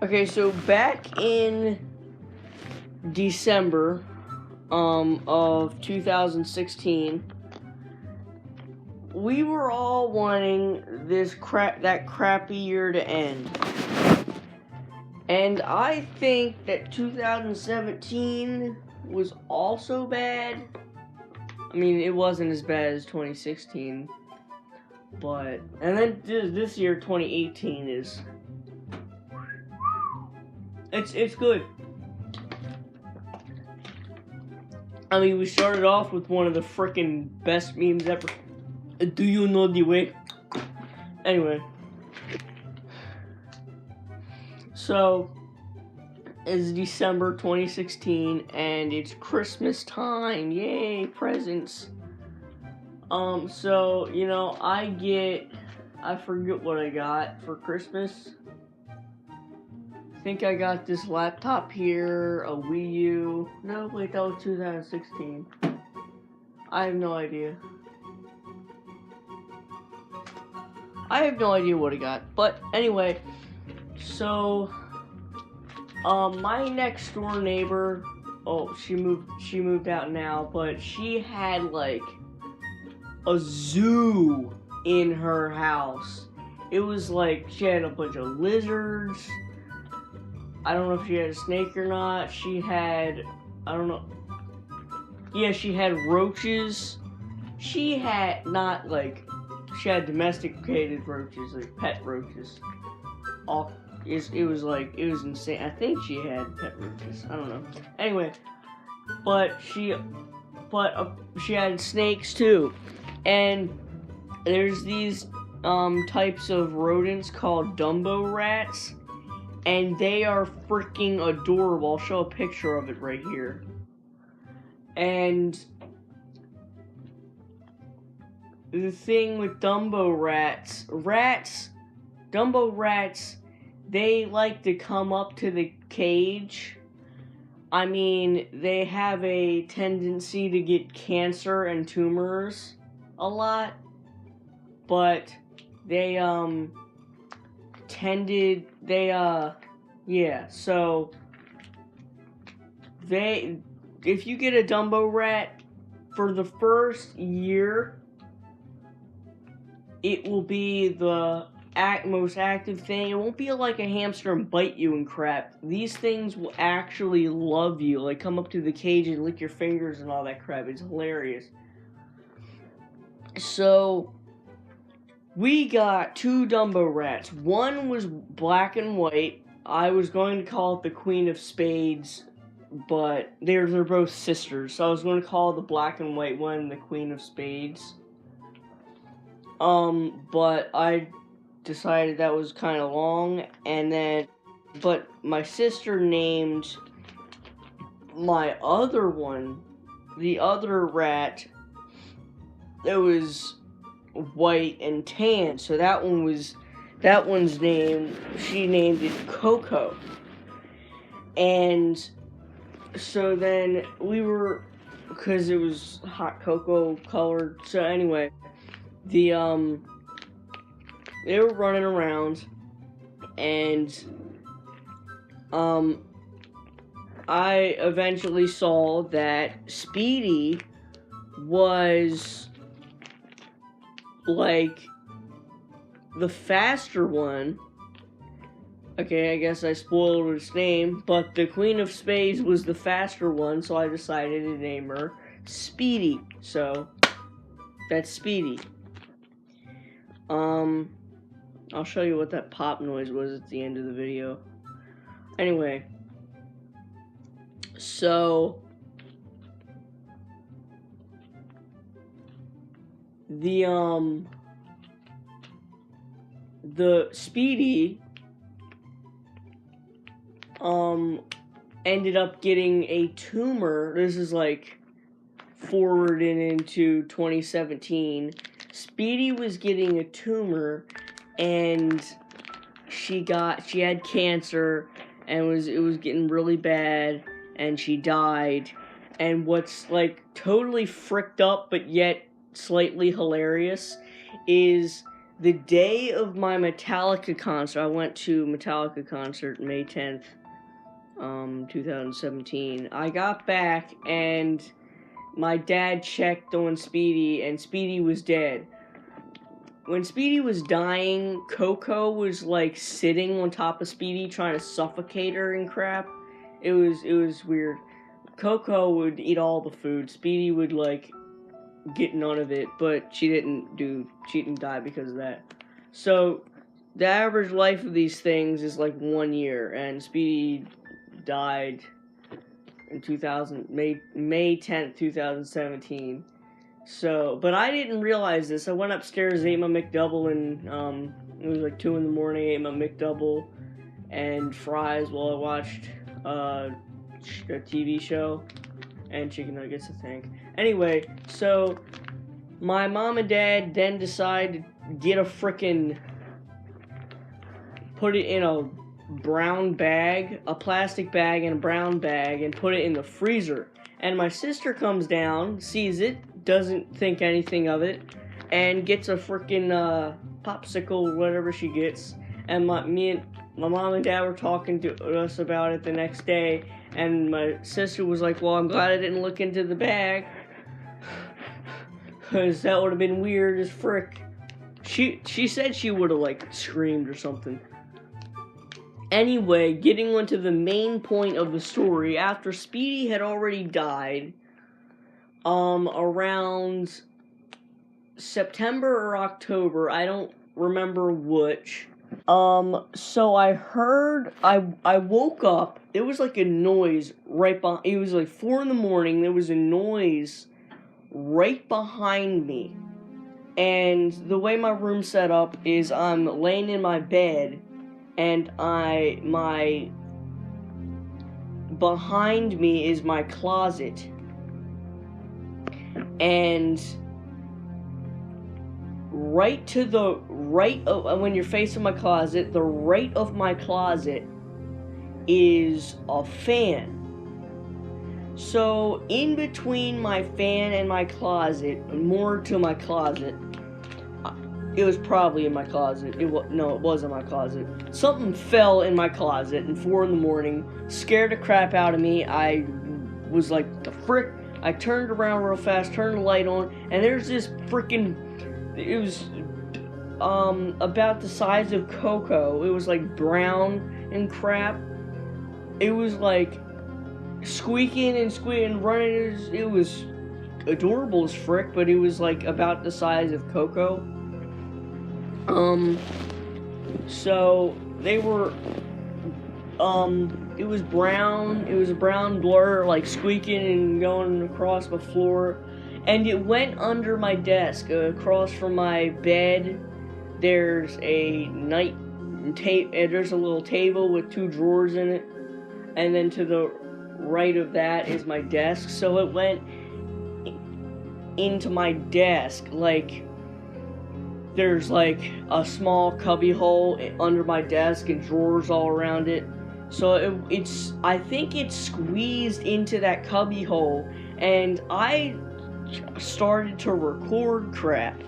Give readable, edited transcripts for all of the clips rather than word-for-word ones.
Okay, so back in December of 2016, we were all wanting that crappy year to end. And I think that 2017 was also bad. I mean, it wasn't as bad as 2016, but and then this year 2018 is it's good. I mean, we started off with one of the freaking best memes ever. Do you know the way? Anyway. So, it's December 2016, and it's Christmas time. Yay, presents. So, you know, I forget what I got for Christmas. I think I got this laptop here, a Wii U. No, wait, that was 2016. I have no idea. I have no idea what I got, but anyway, so, my next door neighbor, she moved out now, but she had, like, a zoo in her house. It was like, she had a bunch of lizards. I don't know if she had a snake or not. She had, I don't know. Yeah, she had roaches. She had she had domesticated roaches, like pet roaches. It was insane. I think she had pet roaches. I don't know. Anyway, but she had snakes too, and there's these types of rodents called Dumbo rats, and they are freaking adorable. I'll show a picture of it right here. And the thing with Dumbo rats, they like to come up to the cage. I mean, they have a tendency to get cancer and tumors a lot, but they, so, if you get a Dumbo rat, for the first year, it will be the most active thing. It won't be like a hamster and bite you and crap. These things will actually love you, like come up to the cage and lick your fingers and all that crap. It's hilarious. So, we got 2 Dumbo rats. One was black and white. I was going to call it the Queen of Spades, but they're both sisters. So I was going to call the black and white one the Queen of Spades. But I decided that was kind of long, but my sister named my other one, the other rat, that was white and tan, so that one's name, she named it Coco. And so then because it was hot cocoa colored, so anyway, they were running around, and I eventually saw that Speedy was like the faster one. Okay, I guess I spoiled its name, but the Queen of Spades was the faster one, so I decided to name her Speedy. So that's Speedy. I'll show you what that pop noise was at the end of the video. Anyway, so the Speedy ended up getting a tumor. This is like forwarded into 2017. Speedy was getting a tumor, and she had cancer, and it was getting really bad, and she died. And what's totally fricked up but yet slightly hilarious is the day of my Metallica concert, I went to Metallica concert May 10th, 2017. I got back and my dad checked on Speedy and Speedy was dead. When Speedy was dying, Coco was like sitting on top of Speedy trying to suffocate her and crap. It was weird. Coco would eat all the food. Speedy would like get none of it, but she didn't die because of that. So the average life of these things is like 1 year, and Speedy died in May 10th, 2017. So, but I didn't realize this. I went upstairs, ate my McDouble, and it was like 2 in the morning. Ate my McDouble and fries while I watched a TV show and chicken nuggets, I think. Anyway, so my mom and dad then decided to get a frickin' put it in a brown bag, a plastic bag and a brown bag, and put it in the freezer. And my sister comes down, sees it, doesn't think anything of it, and gets a frickin' popsicle, whatever she gets. And my mom and dad were talking to us about it the next day, and my sister was like, well, I'm glad I didn't look into the bag, because that would have been weird as frick. She said she would have, like, screamed or something. Anyway, getting onto the main point of the story, after Speedy had already died, around September or October, I don't remember which, so I woke up, there was like a noise right behind, it was like 4 in the morning, there was a noise right behind me, and the way my room's set up is I'm laying in my bed, and behind me is my closet, and right to the right of, when you're facing my closet, the right of my closet is a fan. So in between my fan and my closet, more to my closet, it was probably in my closet. It wasn't my closet. Something fell in my closet at 4 in the morning, scared the crap out of me. I was like, the frick. I turned around real fast, turned the light on, and there's this freaking, it was about the size of Coco. It was like brown and crap. It was like squeaking and running. It was adorable as frick, but it was like about the size of Coco. So they were, it was brown, it was a brown blur, like squeaking and going across the floor, and it went under my desk, across from my bed. There's a there's a little table with 2 drawers in it, and then to the right of that is my desk, so it went into my desk, like, there's like a small cubby hole under my desk and drawers all around it. So I think it's squeezed into that cubby hole, and I started to record crap.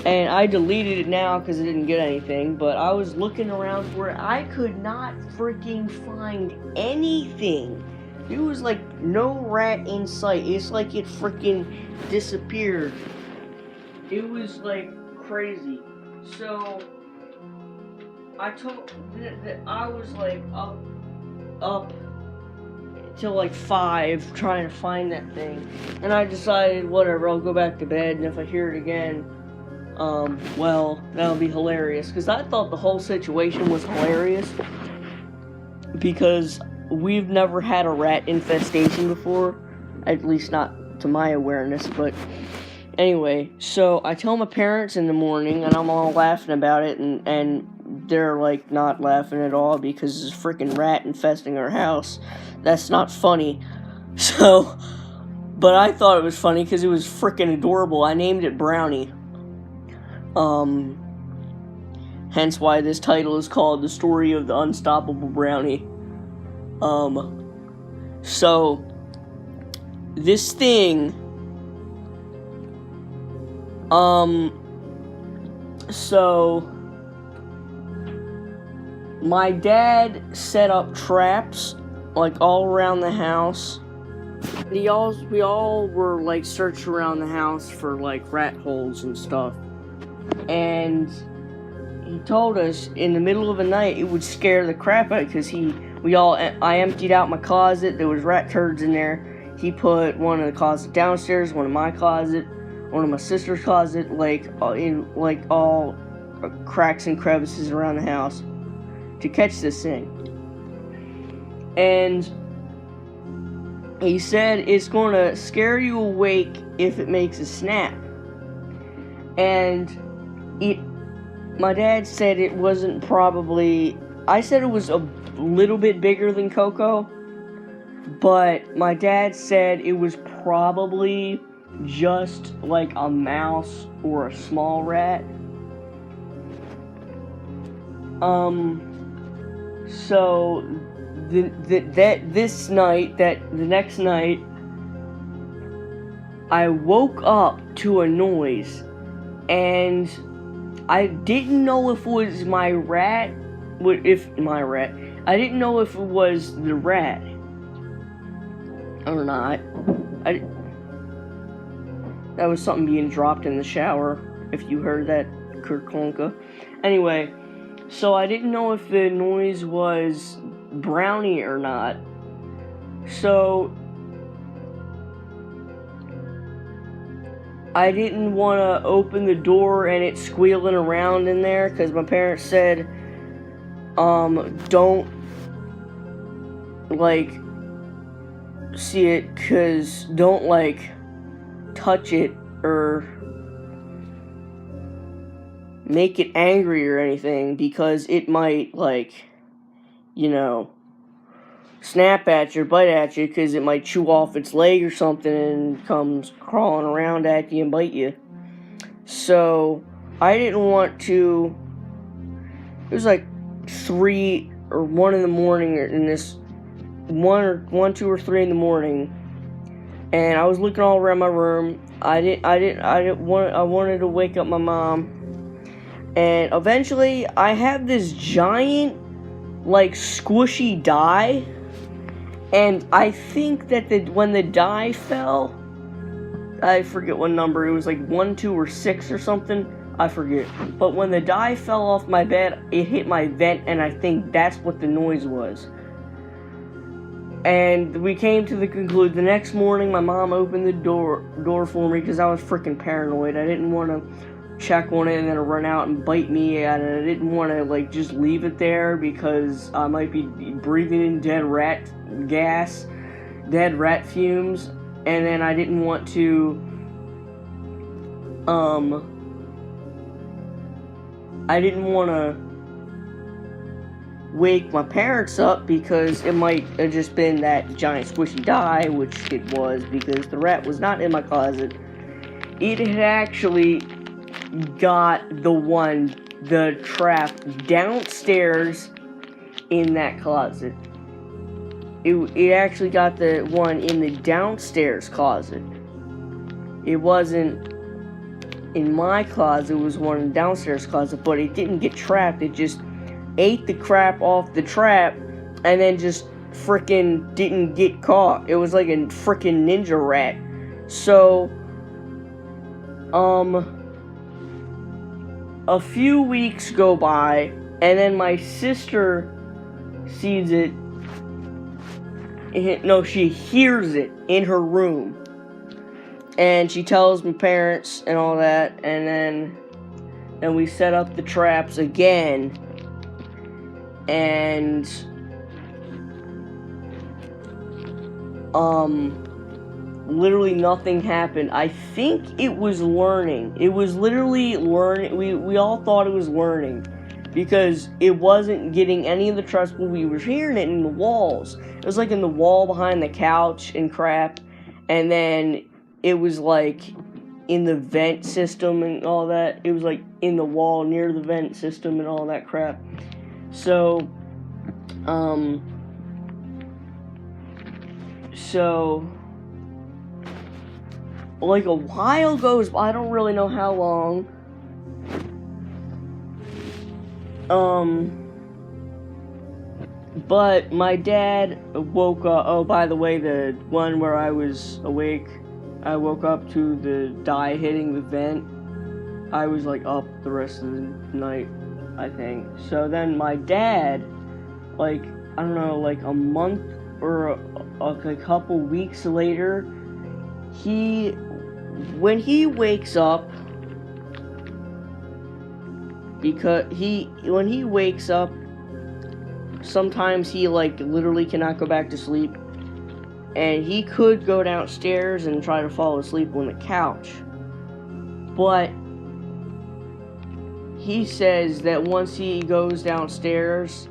And I deleted it now because I didn't get anything, but I was looking around for it. I could not freaking find anything. There was like no rat in sight. It's like it freaking disappeared. It was like crazy. So I was like up till like 5 trying to find that thing, and I decided whatever, I'll go back to bed, and if I hear it again, well, that'll be hilarious, because I thought the whole situation was hilarious, because we've never had a rat infestation before, at least not to my awareness. But anyway, so I tell my parents in the morning, and I'm all laughing about it, and they're like not laughing at all because there's a freaking rat infesting our house. That's not funny. So, but I thought it was funny because it was freaking adorable. I named it Brownie. Hence why this title is called The Story of the Unstoppable Brownie. So this thing, So my dad set up traps like all around the house. We all were like searching around the house for like rat holes and stuff. And he told us in the middle of the night it would scare the crap out because I emptied out my closet. There was rat turds in there. He put one in the closet downstairs, one in my closet, one in my sister's closet, like in like all cracks and crevices around the house to catch this thing. And he said it's going to scare you awake if it makes a snap. And my dad said it wasn't probably... I said it was a little bit bigger than Coco. But my dad said it was probably just like a mouse or a small rat. So the next night, I woke up to a noise, and I didn't know if it was my rat. I didn't know if it was the rat or not. That was something being dropped in the shower, if you heard that, Kerklunka. Anyway, so I didn't know if the noise was Brownie or not. So I didn't want to open the door and it squealing around in there, because my parents said, don't, like, see it, because don't, like, touch it or make it angry or anything, because it might, like, you know, snap at you or bite at you, because it might chew off its leg or something and comes crawling around at you and bite you. So I didn't want to. It was like 3 or 1 in the morning, or in this 1, 2 or 3 in the morning, and I was looking all around my room. I wanted to wake up my mom, and eventually I have this giant, like, squishy die, and I think that when the die fell, I forget what number, it was like 1, 2, or 6 or something, I forget, but when the die fell off my bed, it hit my vent, and I think that's what the noise was. And we came to the conclusion, the next morning, my mom opened the door for me, because I was freaking paranoid. I didn't want to check on it and then run out and bite me, and I didn't want to, like, just leave it there, because I might be breathing in dead rat gas, dead rat fumes, and then I didn't want to, wake my parents up, because it might have just been that giant squishy die, which it was, because the rat was not in my closet. It had actually got the trap downstairs in that closet. It actually got the one in the downstairs closet. It wasn't in my closet, it was one in the downstairs closet, but it didn't get trapped. It just ate the crap off the trap and then just frickin' didn't get caught. It was like a frickin' ninja rat. So, a few weeks go by, and then my sister sees it. No, she hears it in her room. And she tells my parents and all that, and then we set up the traps again. And literally nothing happened. I think it was learning. It was literally learning. We all thought it was learning, because it wasn't getting any of the traps, but we were hearing it in the walls. It was like in the wall behind the couch and crap, and then it was like in the vent system and all that. It was like in the wall near the vent system and all that crap. So, like a while goes by, I don't really know how long, But my dad woke up. Oh, by the way, the one where I was awake, I woke up to the dye hitting the vent. I was like up the rest of the night, I think. So then my dad, like, I don't know, like a month or a couple weeks later, when he wakes up, when he wakes up, sometimes he like literally cannot go back to sleep, and he could go downstairs and try to fall asleep on the couch, but he says that once he goes downstairs,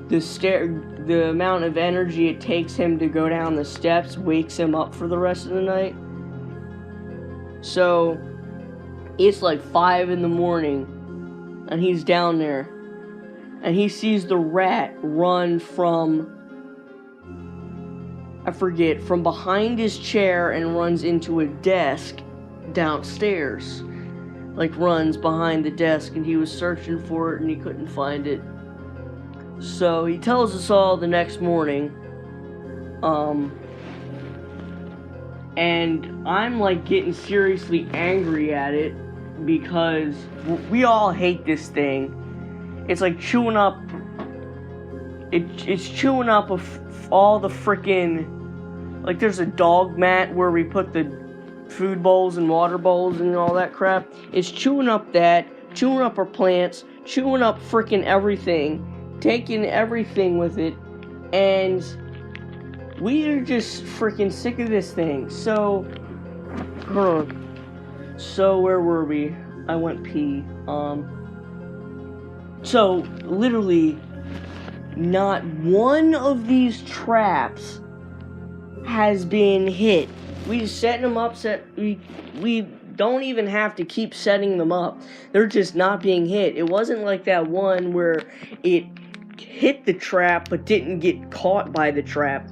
the amount of energy it takes him to go down the steps wakes him up for the rest of the night. So it's like 5 in the morning, and he's down there, and he sees the rat run from behind his chair and runs into a desk downstairs. Like, runs behind the desk, and he was searching for it and he couldn't find it. So he tells us all the next morning, and I'm like getting seriously angry at it because we all hate this thing. It's like chewing up. It's chewing up all the freaking, like, there's a dog mat where we put the food bowls and water bowls and all that crap. It's chewing up that, chewing up our plants, chewing up freaking everything, taking everything with it, and we are just freaking sick of this thing. So, so where were we? I went pee. So literally, not one of these traps has been hit. We just set them up. We don't even have to keep setting them up. They're just not being hit. It wasn't like that one where it hit the trap but didn't get caught by the trap.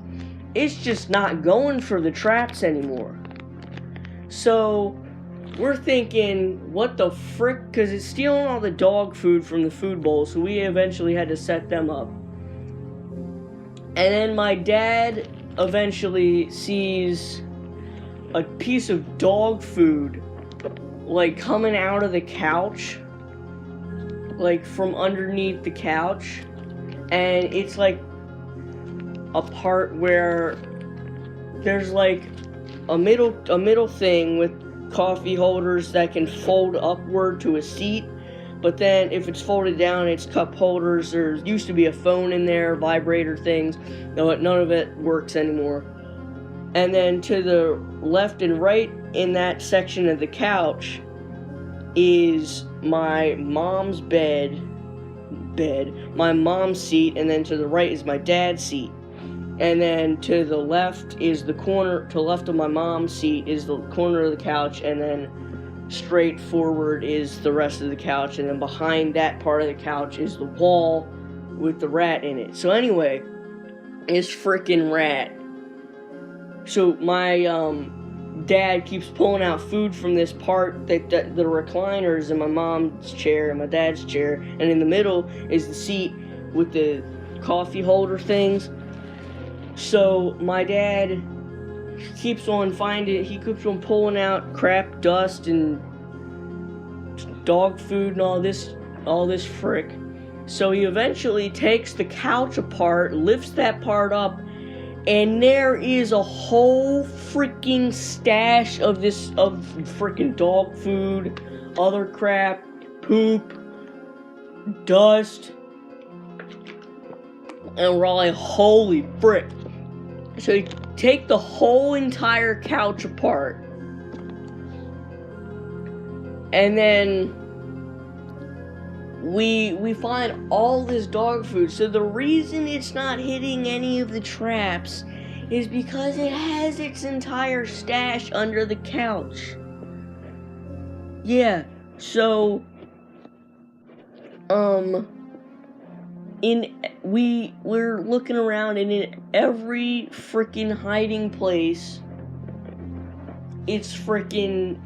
It's just not going for the traps anymore. So we're thinking, what the frick? Because it's stealing all the dog food from the food bowl, so we eventually had to set them up. And then my dad eventually sees a piece of dog food, like, coming out of the couch, like, from underneath the couch, and it's like a part where there's like a middle thing with coffee holders that can fold upward to a seat, but then if it's folded down, it's cup holders. There used to be a phone in there, vibrator things. No, none of it works anymore. And then to the left and right in that section of the couch is my mom's bed, my mom's seat, and then to the right is my dad's seat. And then to the left is the corner, to the left of my mom's seat is the corner of the couch, and then straight forward is the rest of the couch, and then behind that part of the couch is the wall with the rat in it. So anyway, it's freaking rat. So my dad keeps pulling out food from this part, that the recliners in my mom's chair and my dad's chair, and in the middle is the seat with the coffee holder things. So my dad keeps on pulling out crap, dust, and dog food and all this frick. So he eventually takes the couch apart, lifts that part up, and there is a whole freaking stash of freaking dog food, other crap, poop, dust, and we're all like, holy frick. So you take the whole entire couch apart, and then we find all this dog food. So the reason it's not hitting any of the traps is because it has its entire stash under the couch. Yeah, so we're looking around, and in every freaking hiding place, it's freaking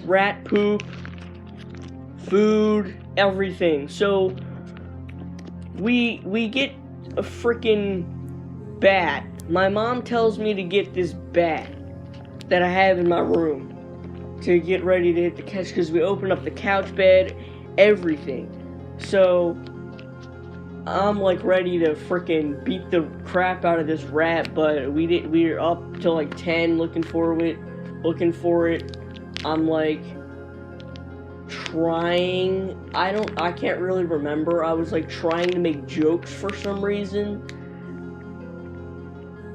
rat poop, food, everything. So we get a freaking bat. My mom tells me to get this bat that I have in my room to get ready to hit the couch, because we open up the couch bed, everything. So I'm like ready to freaking beat the crap out of this rat, but we were up till like 10 looking for it. I'm like trying, I can't really remember. I was like trying to make jokes for some reason.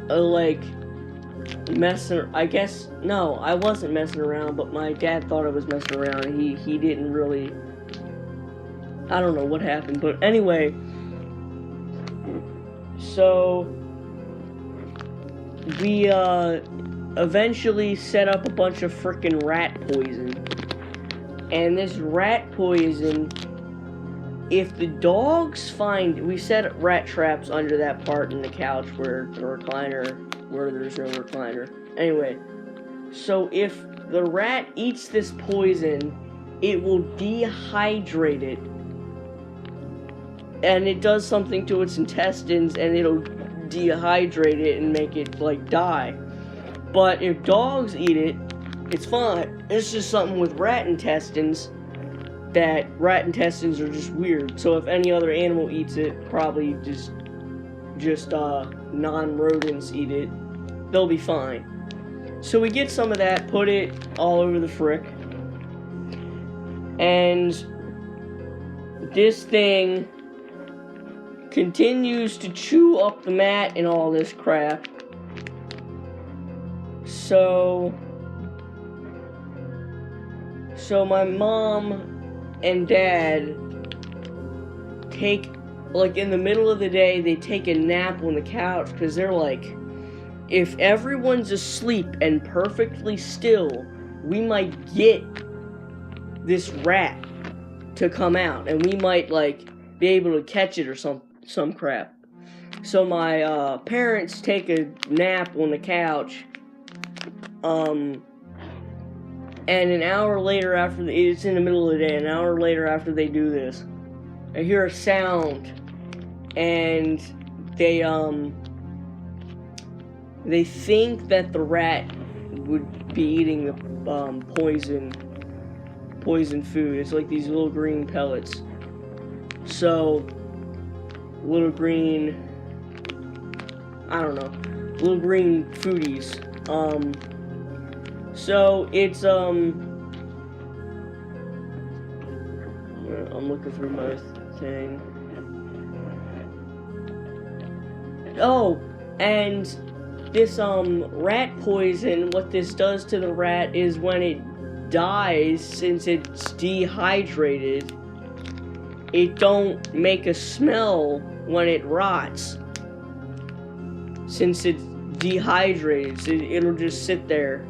Like messing, I guess, no, I wasn't messing around, but my dad thought I was messing around. He didn't really, I don't know what happened, but anyway, so we eventually set up a bunch of frickin' rat poison. And this rat poison, if the dogs find, we set rat traps under that part in the couch where the recliner, where there's no recliner. Anyway, so if the rat eats this poison, it will dehydrate it. And it does something to its intestines, and it'll dehydrate it and make it, like, die. But if dogs eat it, it's fine. It's just something with rat intestines, that rat intestines are just weird. So if any other animal eats it, probably just non-rodents eat it, they'll be fine. So we get some of that, put it all over the frick, and this thing continues to chew up the mat and all this crap. So my mom and dad take, like, in the middle of the day, they take a nap on the couch, because they're like, if everyone's asleep and perfectly still, we might get this rat to come out, and we might, like, be able to catch it or some crap. So my parents take a nap on the couch, and an hour later after, it's in the middle of the day, an hour later after they do this, I hear a sound, and they think that the rat would be eating the poison food. It's like these little green pellets. So, little green, I don't know, little green foodies. So it's I'm looking through my thing. Oh, and this rat poison, what this does to the rat is when it dies, since it's dehydrated, it don't make a smell when it rots. Since it's dehydrated, it'll just sit there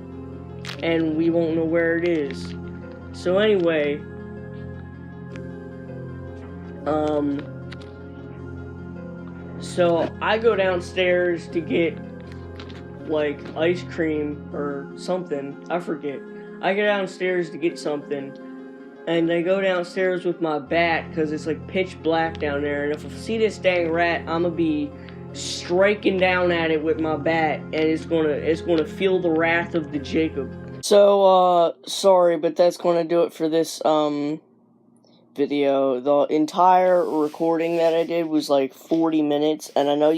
and we won't know where it is. So anyway, so I go downstairs to get, like, ice cream or something, I forget. I go downstairs to get something, and I go downstairs with my bat, because it's like pitch black down there, and if I see this dang rat, I'm gonna be striking down at it with my bat, and it's gonna feel the wrath of the Jacob. So, sorry, but that's gonna do it for this, video. The entire recording that I did was like 40 minutes, and I know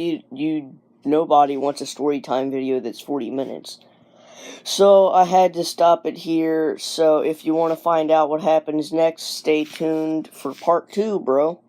nobody wants a story time video that's 40 minutes. So, I had to stop it here, so if you want to find out what happens next, stay tuned for part 2, bro.